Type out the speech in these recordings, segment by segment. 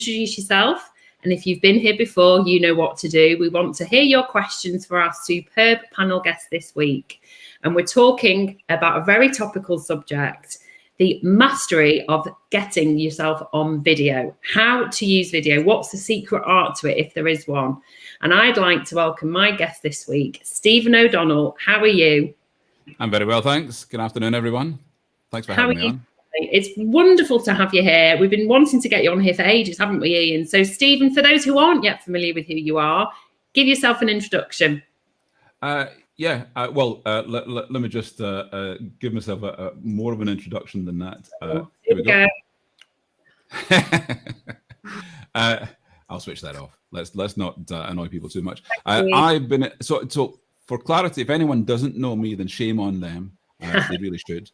introduce yourself. And if you've been here before, you know what to do. We want to hear your questions for our superb panel guest this week. And we're talking about a very topical subject, the mastery of getting yourself on video, how to use video, what's the secret art to it, if there is one. And I'd like to welcome my guest this week, Stephen O'Donnell. How are you? I'm very well, thanks. Good afternoon, everyone. Thanks for having me on. It's wonderful to have you here. We've been wanting to get you on here for ages, haven't we, Ian? So, Stephen, for those who aren't yet familiar with who you are, give yourself an introduction. Let me just give myself a more of an introduction than that. Here we go. I'll switch that off. Let's not annoy people too much. I've been so for clarity. If anyone doesn't know me, then shame on them. They really should.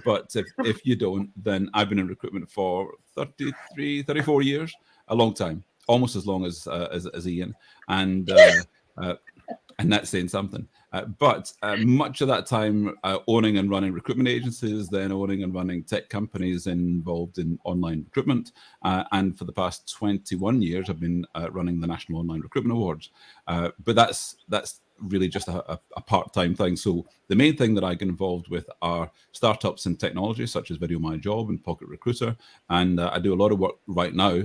But if you don't, then I've been in recruitment for 34 years, a long time, almost as long as Ian, and that's saying something. But much of that time owning and running recruitment agencies, then owning and running tech companies involved in online recruitment. And for the past 21 years, I've been running the National Online Recruitment Awards. But that's really just a part-time thing. So the main thing that I get involved with are startups in technology, such as Video My Job and Pocket Recruiter. And I do a lot of work right now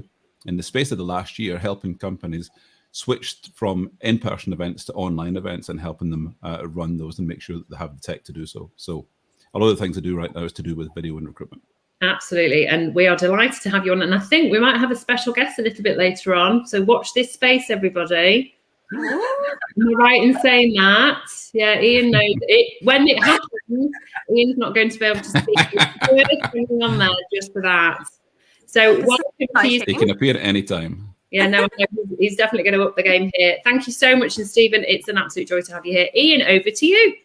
in the space of the last year, helping companies switched from in-person events to online events and helping them run those and make sure that they have the tech to do so. So a lot of the things I do right now is to do with video and recruitment. Absolutely. And we are delighted to have you on. And I think we might have a special guest a little bit later on. So watch this space, everybody. Am I right in saying that? Yeah, Ian knows it. When it happens, Ian's not going to be able to speak. On there just for that. So welcome to you. He can appear at any time. Yeah, no, he's definitely going to up the game here. Thank you so much. And Stephen, it's an absolute joy to have you here. Ian, over to you.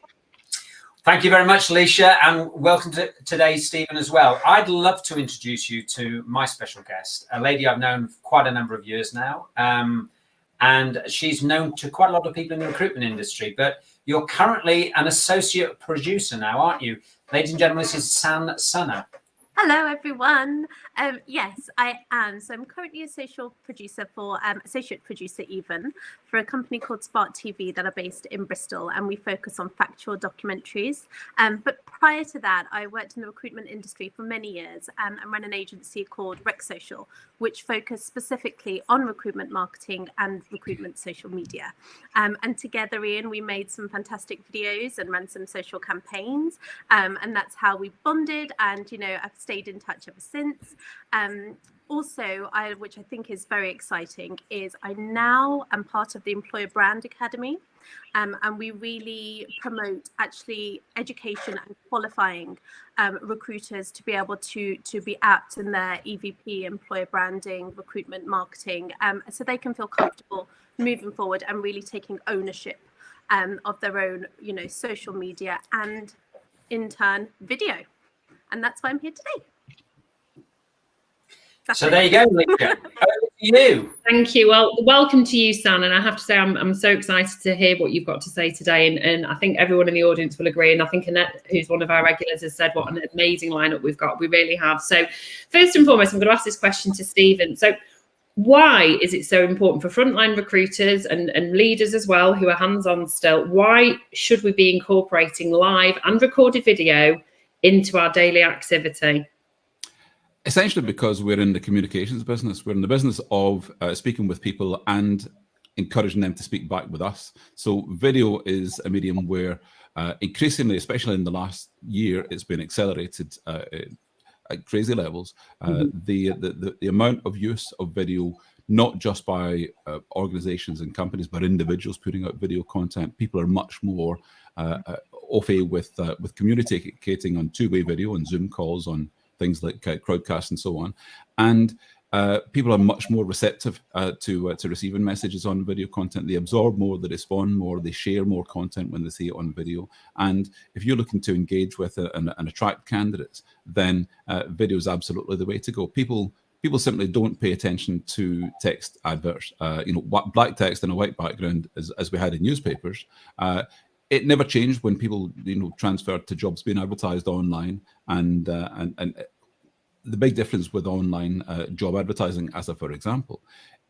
Thank you very much, Lysha, and welcome to today, Stephen, as well. I'd love to introduce you to my special guest, a lady I've known for quite a number of years now. And she's known to quite a lot of people in the recruitment industry, but you're currently an associate producer now, aren't you? Ladies and gentlemen, this is San Sunner. Hello, everyone. Yes, I am. So I'm currently associate producer even for a company called Spark TV that are based in Bristol, and we focus on factual documentaries. But prior to that, I worked in the recruitment industry for many years and ran an agency called Rec Social, which focused specifically on recruitment marketing and recruitment social media. And together, Ian, we made some fantastic videos and ran some social campaigns. And that's how we bonded. And, you know, I've stayed in touch ever since. Also, which I think is very exciting, is I now am part of the Employer Brand Academy. And we really promote actually education and qualifying recruiters to be able to be apt in their EVP, employer branding, recruitment marketing, so they can feel comfortable moving forward and really taking ownership of their own, you know, social media and in turn video. And that's why I'm here today. So there you go, Lysha. Over to you. Thank you. Well, welcome to you, San. And I have to say, I'm so excited to hear what you've got to say today. And I think everyone in the audience will agree. And I think Annette, who's one of our regulars, has said what an amazing lineup we've got. We really have. So first and foremost, I'm going to ask this question to Stephen. So why is it so important for frontline recruiters and leaders as well, who are hands-on still? Why should we be incorporating live and recorded video into our daily activity? Essentially because we're in the communications business. We're in the business of speaking with people and encouraging them to speak back with us. So video is a medium where increasingly, especially in the last year, it's been accelerated at crazy levels. The amount of use of video, not just by organizations and companies, but individuals putting out video content. People are much more au fait with communicating on two-way video and Zoom calls, on things like Crowdcast and so on. And people are much more receptive to receiving messages on video content. They absorb more, they respond more, they share more content when they see it on video. And if you're looking to engage with and attract candidates, then video is absolutely the way to go. People simply don't pay attention to text adverts. Black text and a white background, as we had in newspapers. It never changed when people, transferred to jobs being advertised online, and the big difference with online job advertising, as a for example,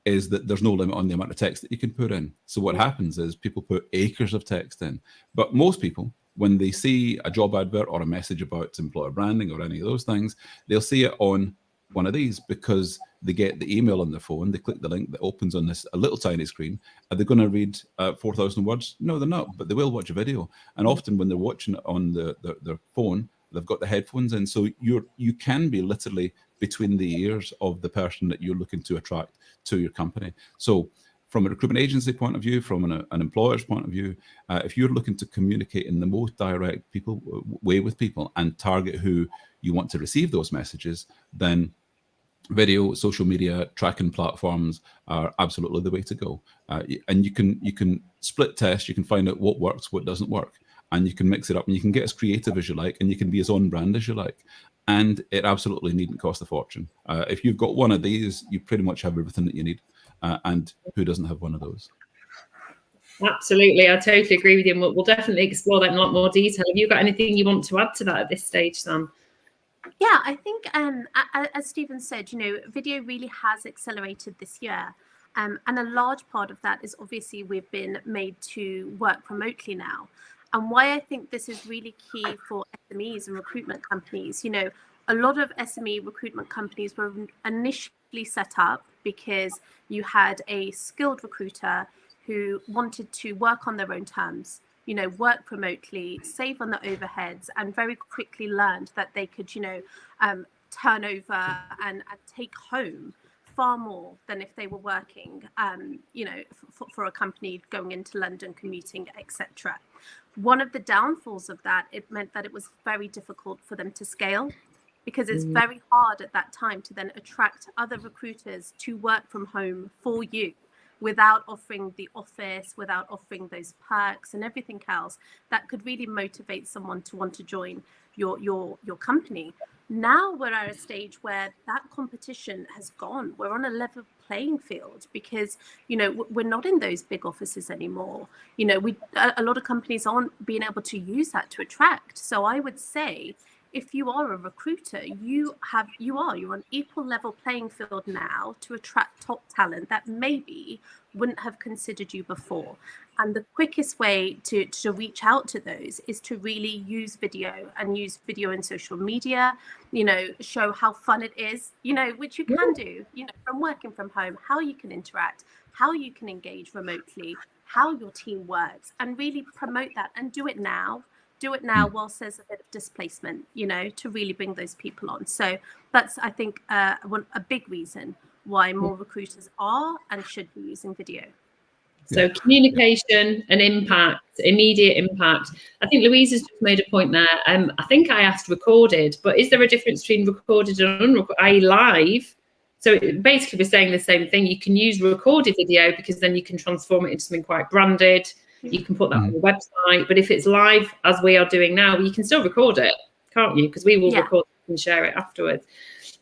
is that there's no limit on the amount of text that you can put in. So what happens is people put acres of text in. But most people, when they see a job advert or a message about employer branding or any of those things, they'll see it on one of these because they get the email on their phone, they click the link that opens on a little tiny screen. Are they going to read 4,000 words? No, they're not, but they will watch a video. And often when they're watching it on their phone, they've got the headphones in. So you can be literally between the ears of the person that you're looking to attract to your company. So from a recruitment agency point of view, from an employer's point of view, if you're looking to communicate in the most direct way with people and target who you want to receive those messages, then video, social media, tracking platforms are absolutely the way to go. And you can split test, you can find out what works, what doesn't work, and you can mix it up, and you can get as creative as you like, and you can be as on brand as you like. And it absolutely needn't cost a fortune. If you've got one of these, you pretty much have everything that you need. And who doesn't have one of those? Absolutely, I totally agree with you. And we'll definitely explore that in a lot more detail. Have you got anything you want to add to that at this stage, Sam? Yeah, I think as Stephen said, video really has accelerated this year. And a large part of that is obviously we've been made to work remotely now. And why I think this is really key for SMEs and recruitment companies. A lot of SME recruitment companies were initially set up because you had a skilled recruiter who wanted to work on their own terms, work remotely, save on the overheads, and very quickly learned that they could, turn over and take home far more than if they were working, for a company going into London, commuting, etc. One of the downfalls of that, it meant that it was very difficult for them to scale, because it's very hard at that time to then attract other recruiters to work from home for you without offering the office, without offering those perks and everything else that could really motivate someone to want to join your company. Now we're at a stage where that competition has gone. We're on a level playing field because, we're not in those big offices anymore. A lot of companies aren't being able to use that to attract. So I would say, if you are a recruiter, you're on equal level playing field now to attract top talent that maybe wouldn't have considered you before. And the quickest way to reach out to those is to really use video and use video in social media, show how fun it is, which you can do, from working from home, how you can interact, how you can engage remotely, how your team works, and really promote that and do it now. Whilst there's a bit of displacement, to really bring those people on. So that's, I think, a big reason why more recruiters are and should be using video. So communication and impact, immediate impact. I think Louise has just made a point there. I think I asked recorded, but is there a difference between recorded and unrecorded, i.e. live? So basically we're saying the same thing. You can use recorded video because then you can transform it into something quite branded. You can put that on your website, but if it's live, as we are doing now, you can still record it, can't you? Because we will record it and share it afterwards.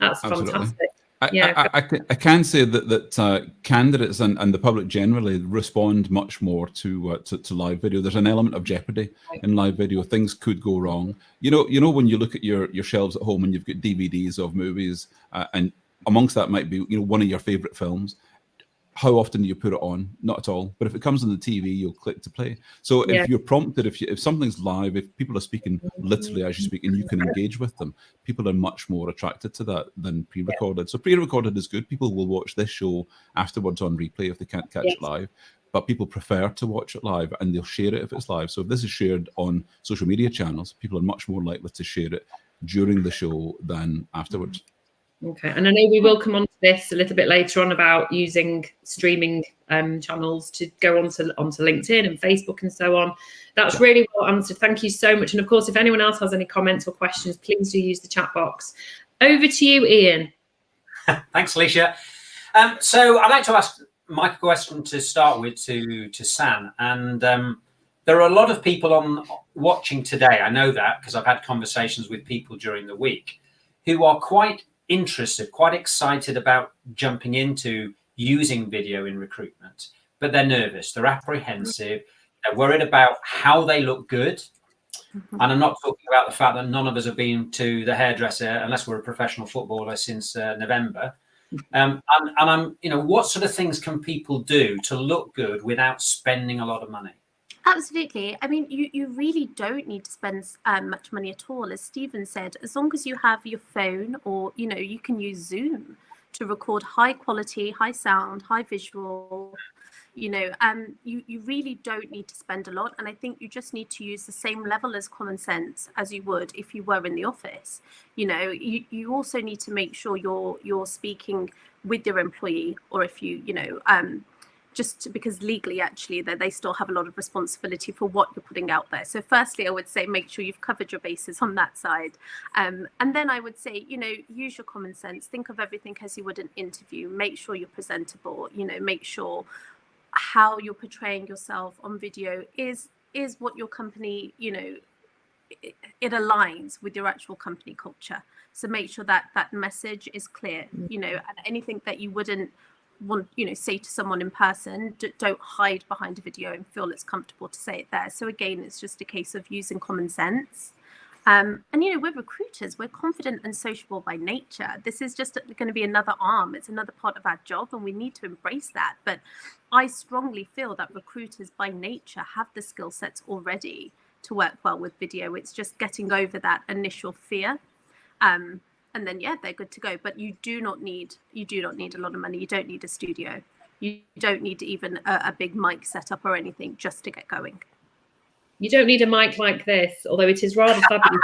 That's fantastic. I can say that candidates and the public generally respond much more to live video. There's an element of jeopardy in live video. Things could go wrong. When you look at your shelves at home and you've got DVDs of movies, and amongst that might be one of your favorite films. How often do you put it on? Not at all. But if it comes on the TV, you'll click to play. So if you're prompted, if something's live, if people are speaking literally as you speak and you can engage with them, people are much more attracted to that than pre-recorded. So pre-recorded is good. People will watch this show afterwards on replay if they can't catch it live. But people prefer to watch it live and they'll share it if it's live. So if this is shared on social media channels, people are much more likely to share it during the show than afterwards. Okay, and I know we will come on to this a little bit later on about using streaming channels to go onto LinkedIn and Facebook and so on. That's really well answered. Thank you so much. And of course, if anyone else has any comments or questions, please do use the chat box. Over to you, Ian. Thanks, Lysha. So I'd like to ask Mike a question to start with to Sam. And there are a lot of people watching today. I know that because I've had conversations with people during the week who are quite interested, quite excited about jumping into using video in recruitment, but they're nervous, they're apprehensive, they're worried about how they look good And I'm not talking about the fact that none of us have been to the hairdresser unless we're a professional footballer since November. And I'm, what sort of things can people do to look good without spending a lot of money? Absolutely. I mean, you really don't need to spend much money at all. As Stephen said, as long as you have your phone, or, you can use Zoom to record high quality, high sound, high visual, you really don't need to spend a lot. And I think you just need to use the same level as common sense as you would if you were in the office. You also need to make sure you're speaking with your employee, or if just because legally, actually, that they still have a lot of responsibility for what you're putting out there. So firstly, I would say make sure you've covered your bases on that side. And then I would say, use your common sense. Think of everything as you would an interview. Make sure you're presentable. Make sure how you're portraying yourself on video is what your company, it aligns with your actual company culture. So make sure that that message is clear, and anything that you wouldn't want, say to someone in person, don't hide behind a video and feel it's comfortable to say it there. So again, it's just a case of using common sense. And we're recruiters, we're confident and sociable by nature. This is just going to be another arm, it's another part of our job, and we need to embrace that. But I strongly feel that recruiters by nature have the skill sets already to work well with video. It's just getting over that initial fear. And then, they're good to go. But you do not need a lot of money. You don't need a studio. You don't need even a big mic setup or anything just to get going. You don't need a mic like this, although it is rather fabulous.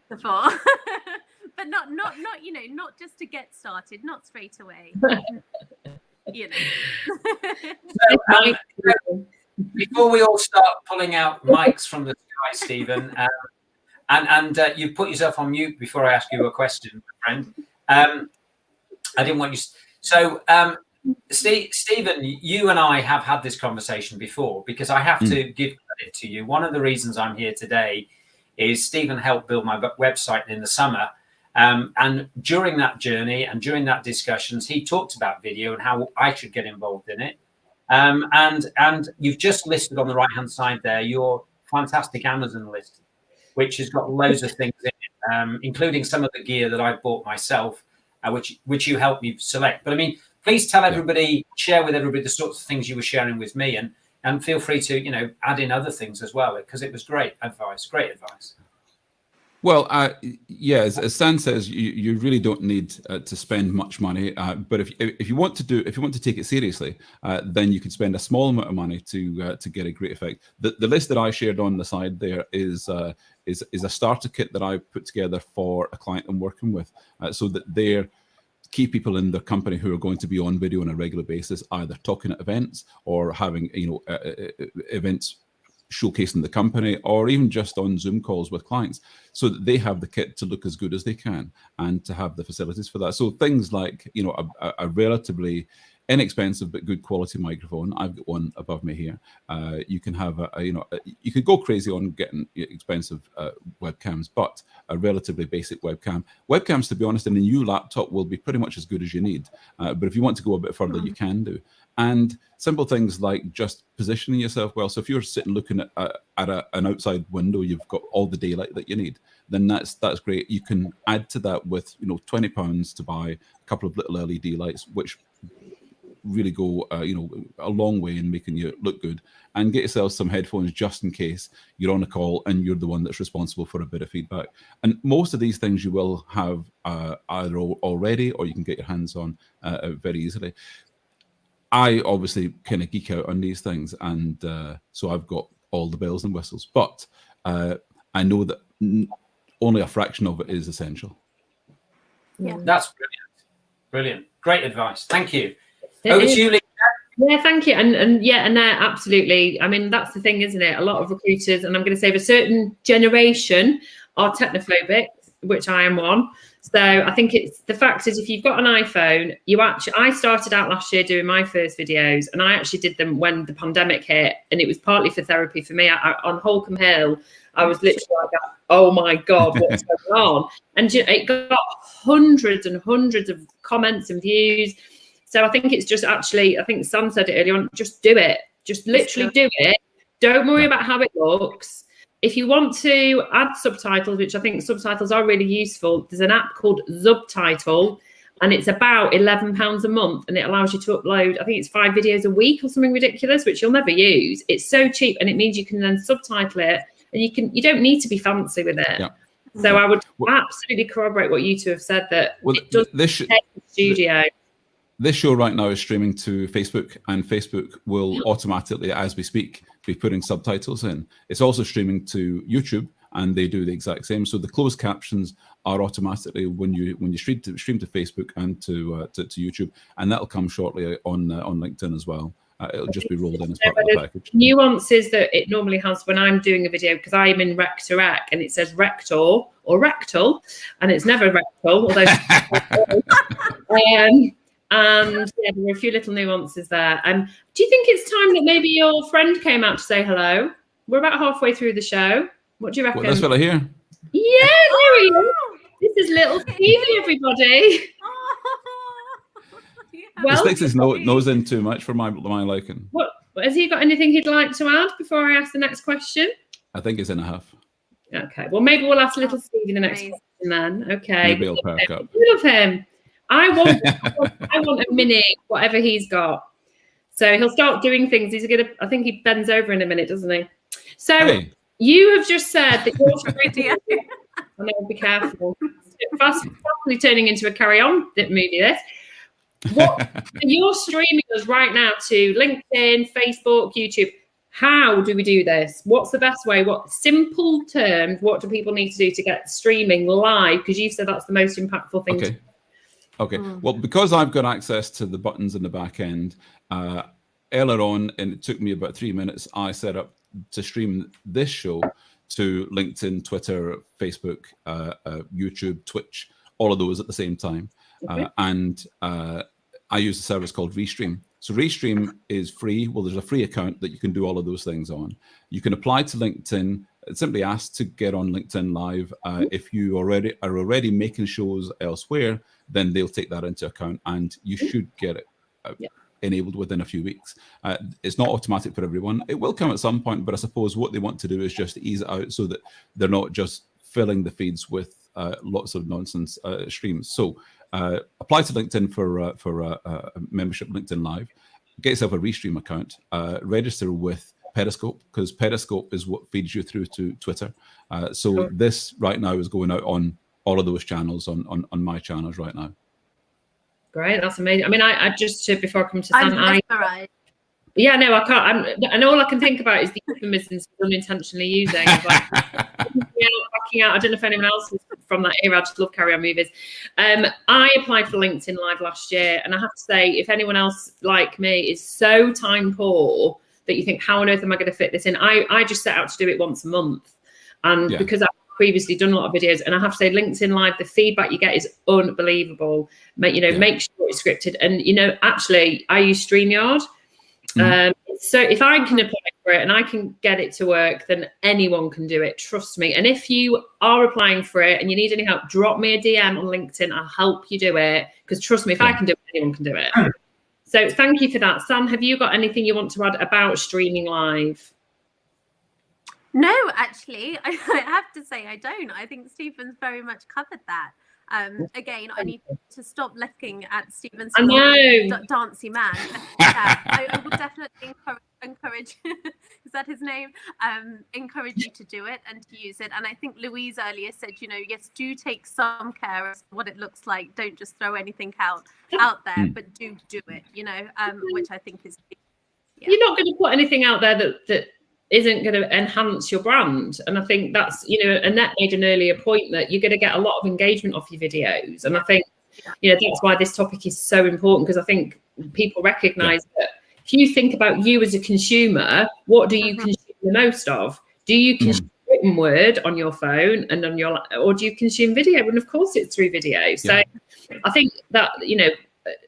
But not just to get started, not straight away. Before we all start pulling out mics from the sky, Stephen, and you put yourself on mute before I ask you a question, friend. I didn't want you. So, Stephen, you and I have had this conversation before, because I have to give credit to you. One of the reasons I'm here today is Stephen helped build my website in the summer. And during that journey and during that discussions, he talked about video and how I should get involved in it. And you've just listed on the right-hand side there your fantastic Amazon list, which has got loads of things in it, including some of the gear that I bought myself, which you helped me select. But I mean, please tell everybody, share with everybody the sorts of things you were sharing with me, and feel free to, add in other things as well, because it was great advice. Well, as Stan says, you really don't need to spend much money. But if you want to take it seriously, then you can spend a small amount of money to get a great effect. The list that I shared on the side there is a starter kit that I put together for a client I'm working with, so that they're key people in their company who are going to be on video on a regular basis, either talking at events or having events showcasing the company, or even just on Zoom calls with clients, so that they have the kit to look as good as they can and to have the facilities for that. So things like, a relatively inexpensive but good quality microphone. I've got one above me here. You can have you could go crazy on getting expensive webcams, but a relatively basic webcam. Webcams, to be honest, in a new laptop will be pretty much as good as you need. But if you want to go a bit further, you can do. And simple things like just positioning yourself well. So if you're sitting looking at an outside window, you've got all the daylight that you need, then that's great. You can add to that with £20 to buy a couple of little LED lights, which really go a long way in making you look good, and get yourself some headphones just in case you're on a call and you're the one that's responsible for a bit of feedback. And most of these things you will have either already, or you can get your hands on very easily. I obviously kind of geek out on these things, and so I've got all the bells and whistles, but I know that only a fraction of it is essential. Yeah, that's brilliant. Great advice. Thank you. Over to you, Lysha. Yeah, thank you. And absolutely. I mean, that's the thing, isn't it? A lot of recruiters, and I'm going to say of a certain generation, are technophobic, which I am one. So I think it's the fact is, if you've got an iPhone, I started out last year doing my first videos, and I actually did them when the pandemic hit, and it was partly for therapy for me. On Holcombe Hill, I was literally like, oh my God, what's going on? And it got hundreds and hundreds of comments and views. So I think it's just actually, I think Sam said it earlier on, just do it. Just literally do it. Don't worry about how it looks. if you want to add subtitles, which I think subtitles are really useful, there's an app called Subtitle, and it's about £11 a month, and it allows you to upload, I think it's 5 videos a week or something ridiculous, which you'll never use. It's so cheap, and it means you can then subtitle it, and you don't need to be fancy with it. So I would absolutely corroborate what you two have said, that it does take the studio. This show right now is streaming to Facebook, and Facebook will automatically, as we speak, be putting subtitles in. It's also streaming to YouTube, and they do the exact same. So the closed captions are automatically when you stream to Facebook and to YouTube, and that'll come shortly on LinkedIn as well. It'll just be rolled in as part of the package. Nuances that it normally has when I'm doing a video, because I'm in Rec to Rec, and it says rector or rectal, and it's never rectal, although and yeah, there were a few little nuances there. Do you think it's time that maybe your friend came out to say hello? We're about halfway through the show. What do you reckon? Well, this fella here. Yeah, there he is. This is little Stevie, everybody. He sticks his nose in too much for my liking. What has he got? Anything he'd like to add before I ask the next question? I think it's in a huff. Okay, well maybe we'll ask little Stevie the next question then. Okay, maybe he'll perk up. We love him. I want a mini, whatever he's got. So he'll start doing things. I think he bends over in a minute, doesn't he? So you have just said that you're I know, be careful. Fastly turning into a Carry On movie, this. You're streaming us right now to LinkedIn, Facebook, YouTube. How do we do this? What's the best way? What simple terms? What do people need to do to get streaming live? Because you said that's the most impactful thing. Okay. Well, because I've got access to the buttons in the back end, earlier on, and it took me about 3 minutes, I set up to stream this show to LinkedIn, Twitter, Facebook, YouTube, Twitch, all of those at the same time. And I use a service called Restream. So Restream is free. Well, there's a free account that you can do all of those things on. You can apply to LinkedIn. Simply ask to get on LinkedIn Live. If you are already making shows elsewhere, then they'll take that into account, and you should get it enabled within a few weeks. It's not automatic for everyone. It will come at some point, but I suppose what they want to do is just ease it out so that they're not just filling the feeds with lots of nonsense streams. So apply to LinkedIn for a membership LinkedIn Live. Get yourself a Restream account. Register with Periscope, because Periscope is what feeds you through to Twitter. So this right now is going out on all of those channels, on my channels right now. Great, that's amazing. I mean, I just before I come to Sam, I can't. And all I can think about is the euphemisms unintentionally using. Like, backing out. I don't know if anyone else is from that era. I just love Carry On movies. I applied for LinkedIn Live last year, and I have to say, if anyone else like me is so time poor that you think, how on earth am I going to fit this in? I just set out to do it once a month, and because I've previously done a lot of videos, and I have to say, LinkedIn Live, the feedback you get is unbelievable. Make sure it's scripted, and actually, I use StreamYard. So if I can apply for it and I can get it to work, then anyone can do it. Trust me. And if you are applying for it and you need any help, drop me a DM on LinkedIn. I'll help you do it. Because trust me, if I can do it, anyone can do it. So thank you for that. Sam, have you got anything you want to add about streaming live? No, actually, I have to say I don't. I think Stephen's very much covered that. Again, I need to stop looking at Stephen's dancey man. I would definitely encourage is that his name? Encourage you to do it and to use it. And I think Louise earlier said, yes, do take some care of what it looks like. Don't just throw anything out there, but do it, which I think is you're not going to put anything out there that isn't going to enhance your brand. And I think that's, Annette made an earlier point that you're going to get a lot of engagement off your videos. And I think, that's why this topic is so important, because I think people recognize that if you think about you as a consumer, what do you consume the most of? Do you consume written word on your phone and or do you consume video? And of course it's through video. So I think that,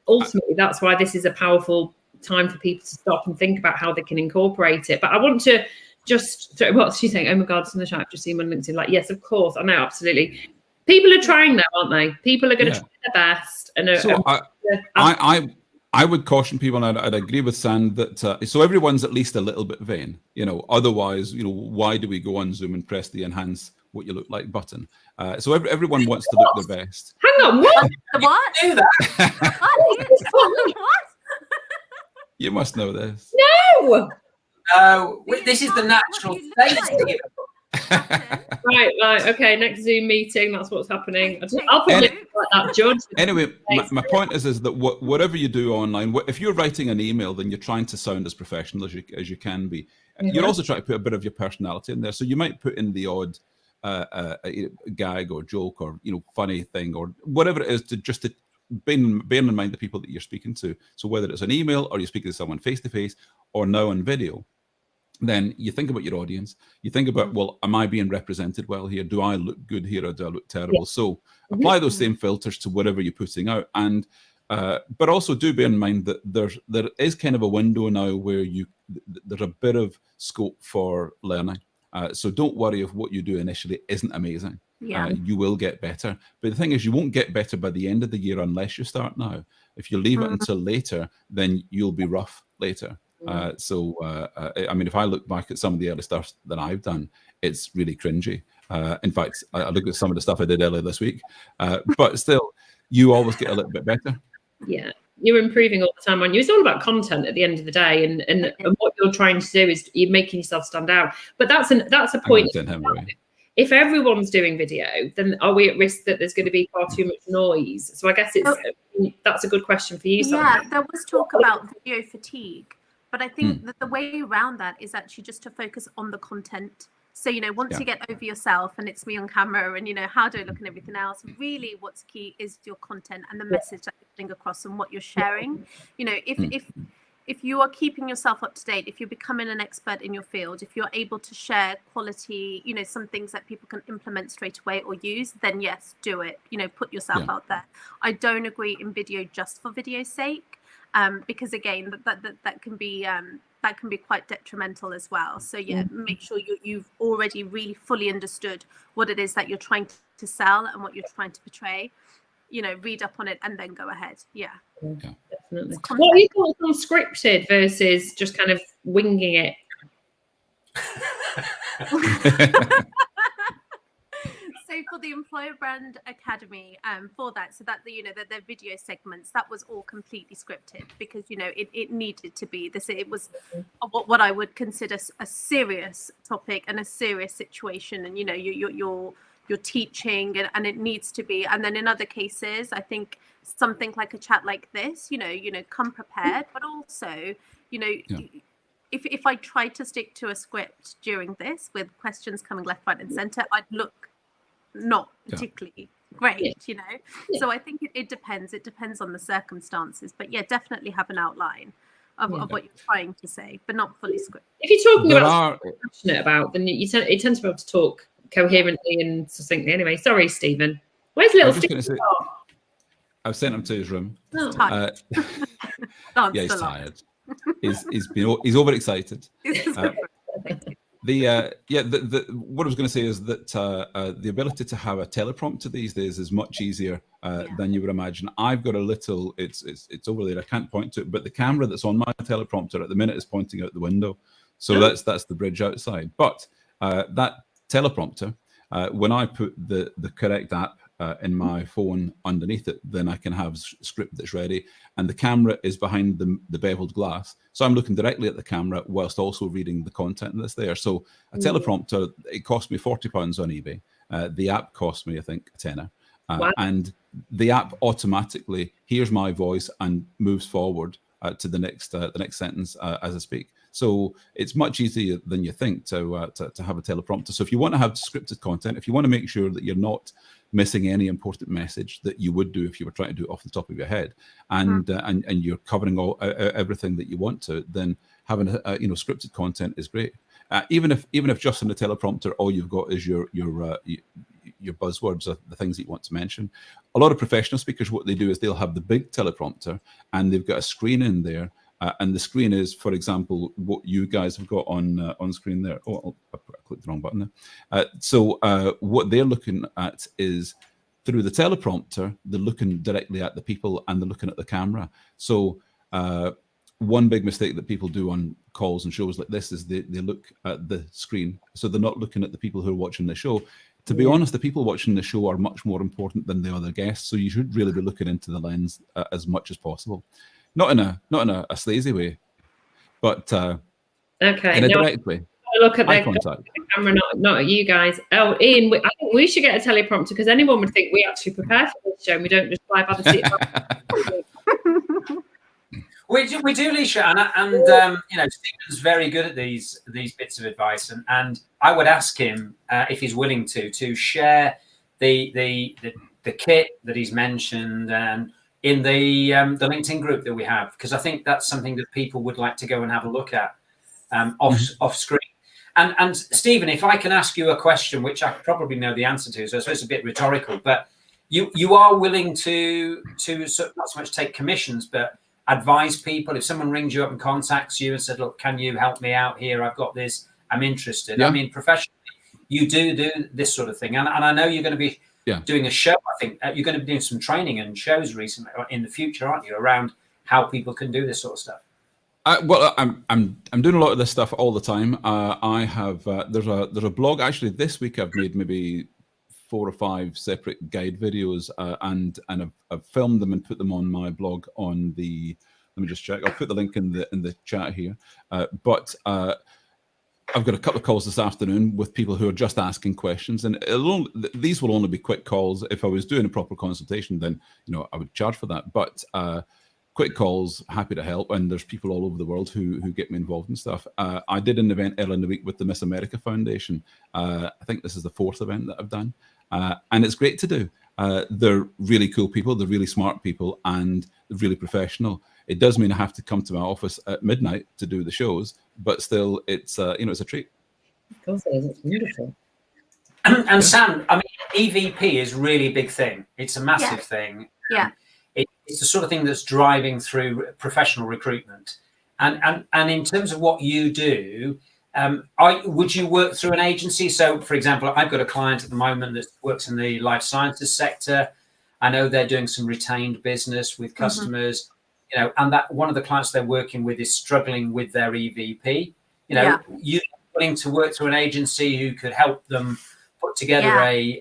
ultimately that's why this is a powerful time for people to stop and think about how they can incorporate it. But I want to just throw, what's she saying? Oh my God, in the chat, I've just seen on LinkedIn. Like, yes, of course. I know, absolutely. People are trying now, aren't they? People are going to try their best. And so I I would caution people, and I'd agree with San that so everyone's at least a little bit vain, Otherwise, why do we go on Zoom and press the enhance what you look like button? So everyone wants to look their best. Hang on, what? What? Do that. What? You must know this. No. This is the natural state here. Right. Okay. Next Zoom meeting. That's what's happening. I'll probably like that, Judge. Anyway, my point is that whatever you do online, if you're writing an email, then you're trying to sound as professional as you can be. You're also trying to put a bit of your personality in there. So you might put in the odd gag or joke or funny thing or whatever it is to bear in mind the people that you're speaking to. So whether it's an email or you're speaking to someone face to face or now on video, then you think about your audience. You think about, well, am I being represented well here? Do I look good here or do I look terrible? So apply those same filters to whatever you're putting out. And but also do bear in mind that there is kind of a window now where there's a bit of scope for learning. So don't worry if what you do initially isn't amazing. You will get better. But the thing is, you won't get better by the end of the year unless you start now. If you leave it until later, then you'll be rough later. I mean, if I look back at some of the early stuff that I've done, it's really cringy. In fact, I look at some of the stuff I did earlier this week, but still, you always get a little bit better. Yeah, you're improving all the time, aren't you? It's all about content at the end of the day, and what you're trying to do is you're making yourself stand out. But that's a point. If everyone's doing video, then are we at risk that there's going to be far too much noise? So I guess that's a good question for you, Sandra. Yeah, there was talk about video fatigue. But I think that the way around that is actually just to focus on the content. So, once you get over yourself and it's me on camera and, how do I look and everything else, really what's key is your content and the message that you're putting across and what you're sharing. If you are keeping yourself up to date, if you're becoming an expert in your field, if you're able to share quality, some things that people can implement straight away or use, then yes, do it. Put yourself out there. I don't agree in video just for video's sake. Because again, that can be quite detrimental as well. So make sure you've already really fully understood what it is that you're trying to sell and what you're trying to portray. Read up on it and then go ahead. Yeah. Definitely. What are your thoughts on scripted versus just kind of winging it? So for the Employer Brand Academy, for that, so that the video segments, that was all completely scripted because it needed to be this. It was what I would consider a serious topic and a serious situation, and you're teaching, and it needs to be. And then in other cases, I think something like a chat like this, come prepared, but also if I tried to stick to a script during this with questions coming left, right, and center, I'd look not particularly great, So I think it depends. It depends on the circumstances, but definitely have an outline of what you're trying to say, but not fully scripted. If you're talking about what you're passionate about, then you tend to be able to talk coherently and succinctly. Anyway, sorry, Stephen. Where's little Stephen? I've sent him to his room. He's tired. He's tired. He's overexcited. What I was going to say is that the ability to have a teleprompter these days is much easier than you would imagine. I've got a little, it's over there. I can't point to it, but the camera that's on my teleprompter at the minute is pointing out the window. So that's the bridge outside. But that teleprompter, when I put the correct app in my phone underneath it, then I can have script that's ready, and the camera is behind the beveled glass, so I'm looking directly at the camera whilst also reading the content that's there. So a teleprompter, it cost me £40 on eBay. The app cost me, I think, a tenner. And the app automatically hears my voice and moves forward to the next sentence as I speak. So it's much easier than you think to have a teleprompter. So if you want to have scripted content, if you want to make sure that you're not missing any important message that you would do if you were trying to do it off the top of your head, and you're covering everything that you want to, then having scripted content is great. Even if just in the teleprompter all you've got is your buzzwords, the things that you want to mention. A lot of professional speakers, what they do is they'll have the big teleprompter and they've got a screen in there. And the screen is, for example, what you guys have got on screen there. Oh, I clicked the wrong button there. So what they're looking at is through the teleprompter, they're looking directly at the people and they're looking at the camera. So one big mistake that people do on calls and shows like this is they look at the screen. So they're not looking at the people who are watching the show. To be honest, the people watching the show are much more important than the other guests. So you should really be looking into the lens as much as possible. Not in a sleazy way, but in a direct way. Look at eye the contact. camera, not at you guys. Oh, Ian, I think we should get a teleprompter, because anyone would think we actually prepare for this show and we don't just fly by the seat. We do, Lysha, and you know, Stephen's very good at these bits of advice, and I would ask him if he's willing to share the kit that he's mentioned and in the LinkedIn group that we have, because I think that's something that people would like to go and have a look at off screen. And Stephen, if I can ask you a question, which I probably know the answer to, so it's a bit rhetorical, but you are willing to not so much take commissions, but advise people. If someone rings you up and contacts you and said, look, can you help me out here? I've got this, I'm interested. I mean, professionally, you do this sort of thing. And I know you're going to be doing a show. I think you're going to be doing some training and shows recently in the future, aren't you, around how people can do this sort of stuff? Well, I'm doing a lot of this stuff all the time. I have there's a blog actually this week. I've made maybe 4 or 5 separate guide videos, and I've filmed them and put them on my blog on the. Let me just check. I'll put the link in the chat here. But I've got a couple of calls this afternoon with people who are just asking questions, and these will only be quick calls. If I was doing a proper consultation, then I would charge for that. But quick calls, happy to help, and there's people all over the world who get me involved in stuff. I did an event earlier in the week with the Miss America Foundation. I think this is the 4th event that I've done, and it's great to do. They're really cool people, they're really smart people, and they're really professional. It does mean I have to come to my office at midnight to do the shows, but still, it's it's a treat. Of course it is. It's beautiful. And Sam, I mean, EVP is really a big thing. It's a massive thing. Yeah. It's the sort of thing that's driving through professional recruitment. And in terms of what you do, would you work through an agency? So, for example, I've got a client at the moment that works in the life sciences sector. I know they're doing some retained business with customers, and that one of the clients they're working with is struggling with their EVP. You're willing to work through an agency who could help them put together a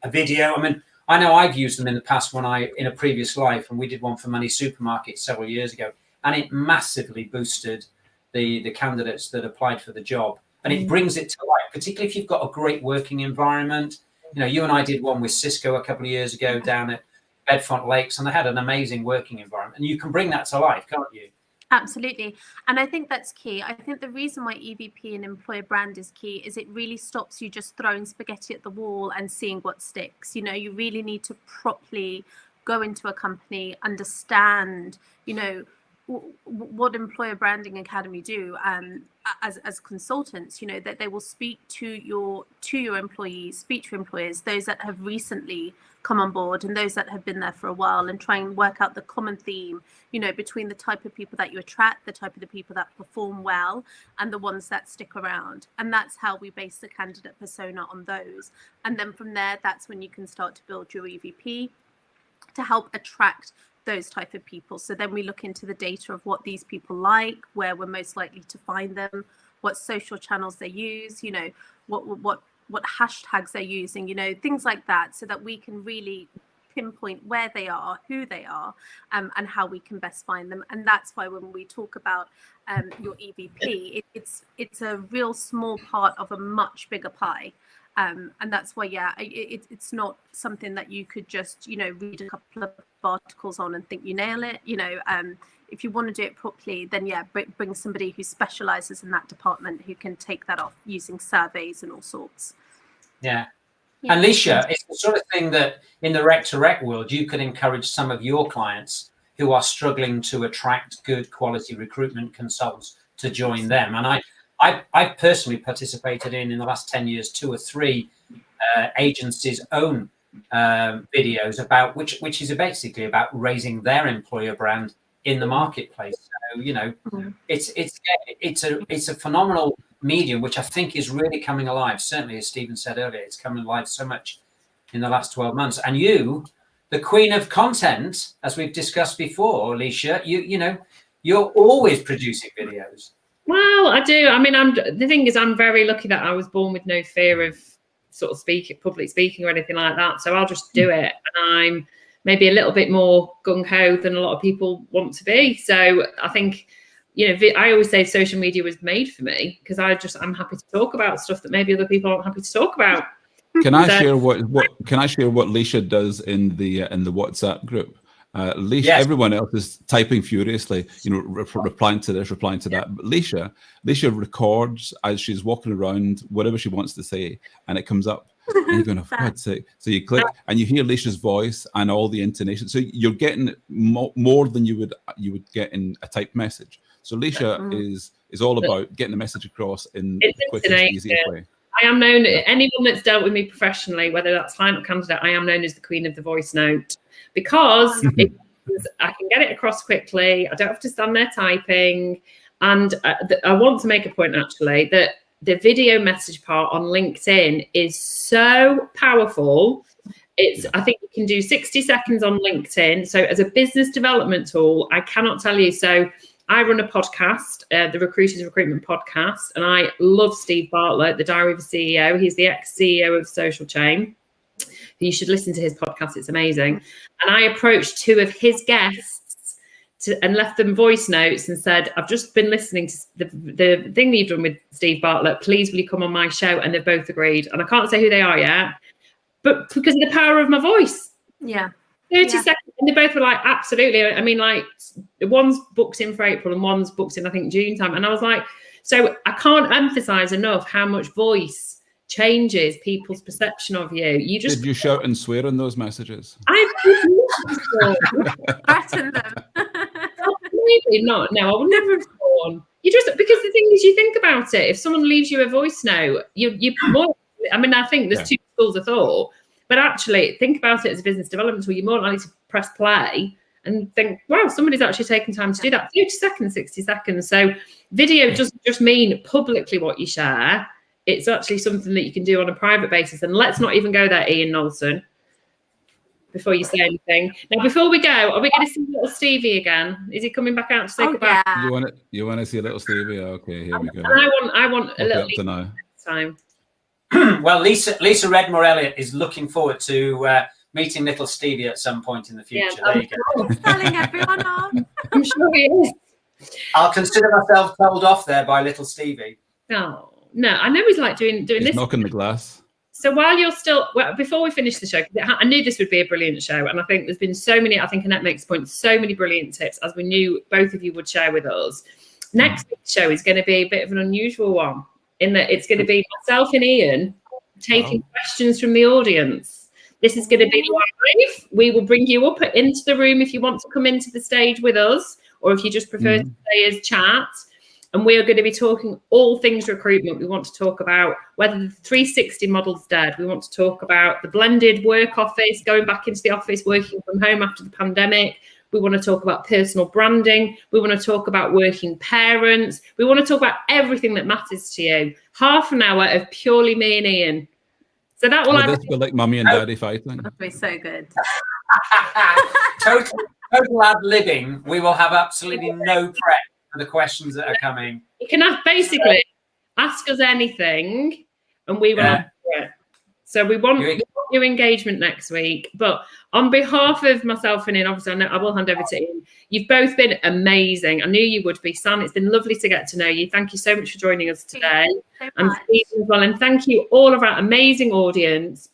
video. I mean, I know I've used them in the past in a previous life, and we did one for Money Supermarket several years ago, and it massively boosted the candidates that applied for the job. And it brings it to life, particularly if you've got a great working environment. You and I did one with Cisco a couple of years ago down at Bedfont Lakes, and they had an amazing working environment. And you can bring that to life, can't you? Absolutely. And I think that's key. I think the reason why EVP and employer brand is key is it really stops you just throwing spaghetti at the wall and seeing what sticks. You really need to properly go into a company, understand, what Employer Branding Academy do as consultants, that they will speak to your employees, speak to employers, those that have recently come on board and those that have been there for a while, and try and work out the common theme, between the type of people that you attract, the type of the people that perform well, and the ones that stick around. And that's how we base the candidate persona on those. And then from there, that's when you can start to build your EVP to help attract those type of people. So then we look into the data of what these people like, where we're most likely to find them, what social channels they use, what hashtags they're using, things like that, so that we can really pinpoint where they are, who they are, and how we can best find them. And that's why when we talk about your EVP, it's a real small part of a much bigger pie. And that's why, it's not something that you could just, read a couple of articles on and think you nail it. If you want to do it properly, then bring somebody who specializes in that department who can take that off using surveys and all sorts. Yeah. And Lysha, it's the sort of thing that in the rec-to-rec world, you can encourage some of your clients who are struggling to attract good quality recruitment consultants to join them. And I've personally participated in the last 10 years, 2 or 3 agencies' own videos about which is basically about raising their employer brand in the marketplace. So it's a phenomenal medium, which I think is really coming alive. Certainly, as Stephen said earlier, it's coming alive so much in the last 12 months. And you, the queen of content, as we've discussed before, Lysha, You're always producing videos. Well, I do. I mean, the thing is, I'm very lucky that I was born with no fear of sort of public speaking or anything like that. So I'll just do it. And I'm maybe a little bit more gung-ho than a lot of people want to be. So I think, I always say social media was made for me because I'm happy to talk about stuff that maybe other people aren't happy to talk about. Can I share what Lysha does in the WhatsApp group? Lysha, yes. Everyone else is typing furiously, replying to this, replying to that. But Lysha records as she's walking around whatever she wants to say, and it comes up. And you're going, for God's sake. So you click, and you hear Lysha's voice and all the intonation. So you're getting more than you would get in a typed message. So Lysha is all about getting the message across in the quickest, easiest way. I am known, anyone that's dealt with me professionally, whether that's client or candidate, I am known as the queen of the voice note because I can get it across quickly. I don't have to stand there typing. And I want to make a point, actually, that the video message part on LinkedIn is so powerful. I think you can do 60 seconds on LinkedIn. So as a business development tool, I cannot tell you. So I run a podcast, the Recruiters Recruitment podcast, and I love Steve Bartlett, the Diary of a CEO. He's the ex-CEO of Social Chain. You should listen to his podcast. It's amazing. And I approached 2 of his guests and left them voice notes and said, I've just been listening to the thing that you've done with Steve Bartlett. Please, will you come on my show? And they've both agreed. And I can't say who they are yet, but because of the power of my voice. Yeah. 30 seconds. And they both were like, absolutely. I mean, like, one's booked in for April and one's booked in, I think, June time. And I was like, so I can't emphasize enough how much voice changes people's perception of you. Did you shout and swear in those messages? I threaten them. Maybe not. No, I would never have sworn. Because the thing is, you think about it. If someone leaves you a voice note, you more. I mean, I think there's 2 schools of thought. But actually, think about it as a business development tool. You're more likely to press play and think, wow, somebody's actually taken time to do that. 30 seconds, 60 seconds. So video doesn't just mean publicly what you share. It's actually something that you can do on a private basis. And let's not even go there, Ian Knowlson, before you say anything. Now, before we go, are we going to see little Stevie again? Is he coming back out to say goodbye? Yeah. You want to see little Stevie? Okay, here we go. And I want a little next time. Well, Lisa Redmore Elliott is looking forward to meeting little Stevie at some point in the future. Yeah, there you go. Telling everyone off. I'm sure he is. I'll consider myself told off there by little Stevie. No, I know he's like doing this. Knocking the glass. So while you're still, before we finish the show, I knew this would be a brilliant show. And I think there's been so many, I think Annette makes points, so many brilliant tips, as we knew both of you would share with us. Next week's show is going to be a bit of an unusual one, in that it's going to be myself and Ian taking questions from the audience. This is going to be live. We will bring you up into the room if you want to come into the stage with us, or if you just prefer to stay as chat. And we are going to be talking all things recruitment. We want to talk about whether the 360 model's dead. We want to talk about the blended work office, going back into the office, working from home after the pandemic. We want to talk about personal branding. We want to talk about working parents. We want to talk about everything that matters to you. Half an hour of purely me and Ian. So that will this be like mummy and daddy fighting. That'll be so good. Total ad-libbing. We will have absolutely no prep for the questions that are coming. You can basically ask us anything and we will answer it. So we want your engagement next week. But on behalf of myself and Ian, obviously, I will hand over to Ian. You've both been amazing. I knew you would be. Sam, it's been lovely to get to know you. Thank you so much for joining us today. And Stephen as well. And thank you all of our amazing audience.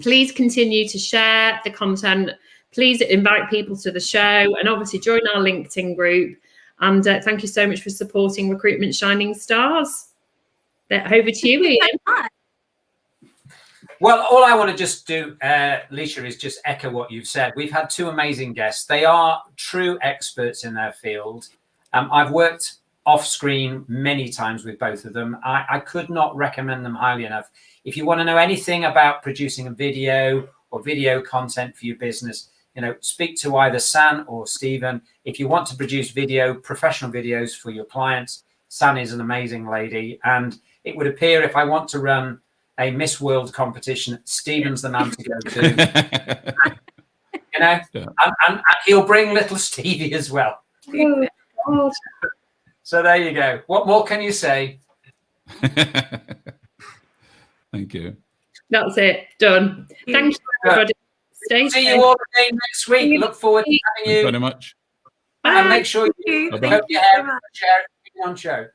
Please continue to share the content. Please invite people to the show and obviously join our LinkedIn group. And thank you so much for supporting Recruitment Shining Stars. Over to you, Ian. Well, all I want to just do, Lysha, is just echo what you've said. We've had 2 amazing guests. They are true experts in their field. I've worked off screen many times with both of them. I could not recommend them highly enough. If you want to know anything about producing a video or video content for your business, speak to either San or Stephen. If you want to produce professional videos for your clients, San is an amazing lady. And it would appear if I want to run a Miss World competition, Stephen's the man to go to. And he'll bring little Stevie as well. God. So there you go. What more can you say? Thank you. That's it. Done. Thanks, everybody. Stay See safe. you all again next week. Look forward to having Thanks you. very much. And make sure you Thank comb you your so hair much. on show.